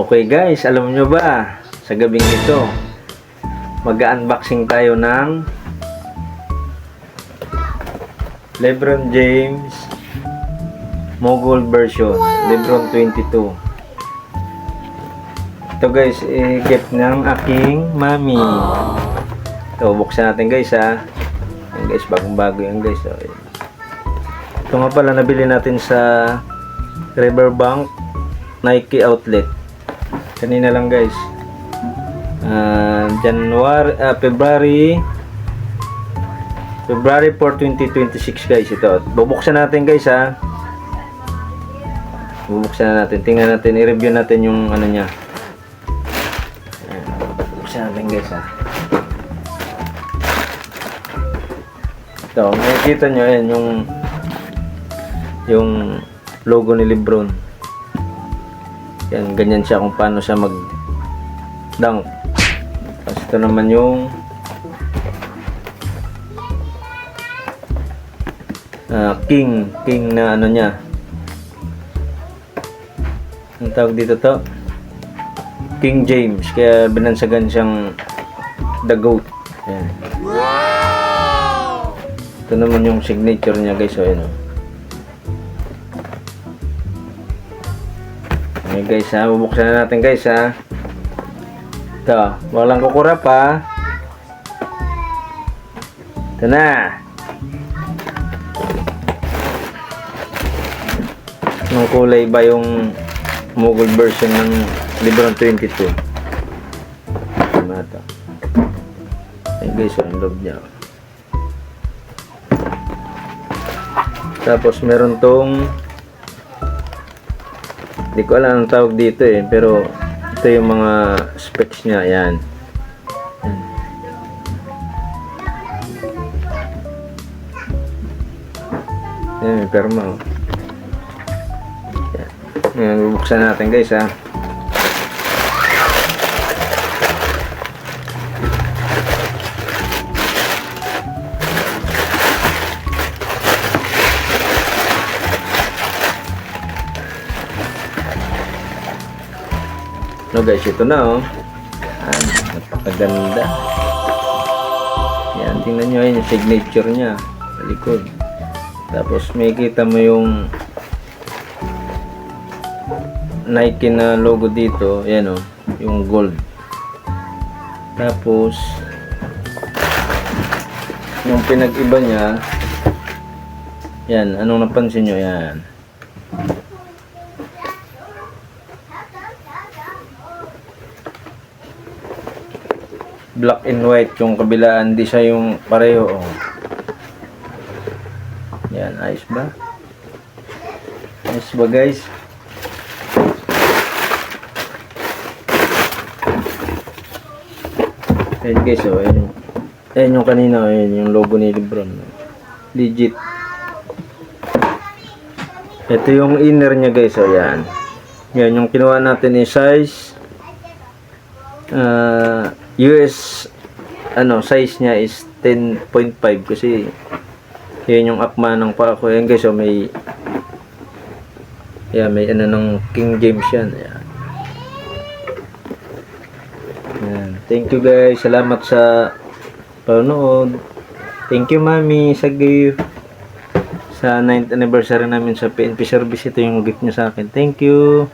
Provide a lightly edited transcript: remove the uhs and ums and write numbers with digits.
Okay guys, alam nyo ba, sa gabing ito, mag-unboxing tayo ng Lebron James Mogul version, Lebron 22. Ito guys, gift ng aking mami. Ito, buksan natin guys ha. Yan guys, bagong bago yan guys. Ito nga pala, nabili natin sa Riverbank Nike outlet. Kanina lang guys. February 4, 2026 guys ito. Bubuksan natin guys ha. Bubuksan natin. Tingnan natin, i-review natin yung ano niya. Bubuksan natin guys ha. Ito, makikita nyo yan yung logo ni Lebron. Yan, ganyan siya kung paano siya mag-dunk. Tapos ito naman yung king na ano niya. Ang tawag dito to? King James. Kaya binansagan siyang the GOAT. Yan. Ito naman yung signature niya guys. So, yan o. Okay guys ha, bubuksan na natin guys ha. Ito, walang kukurap ha. Ito na. Anong kulay ba yung Mogul version ng Lebron 22? Tama ito. Okay guys, ang loob niya. Tapos meron tong, hindi ko alam ang tawag dito pero ito yung mga specs niya. Yan. Yan, may perma. Yan, bubuksan natin guys ha. No guys, ito na oh. Napakaganda. Yan, tingnan nyo yun yung signature nya sa likod. Tapos may kita mo yung Nike na logo dito. Yan oh, yung gold. Tapos yung pinag-iba nya, yan, anong napansin nyo? Yan, black and white, yung kabilaan di siya yung pareho oh. Yan, ayos ba? Ayos ba guys? Ayan guys oh, ayan yung kanina, ayan yung logo ni Lebron. Legit. Ito yung inner nya guys oh, yan. Yan yung kinuha natin ni size US size niya is 10.5 kasi yan yung akma ng paa ko. Yan guys, so may ano ng King James yan. Yan. Yan. Thank you guys, salamat sa panonood. Thank you mami sa gift sa 9th anniversary namin sa PNP service. Ito yung gift niya sa akin. Thank you.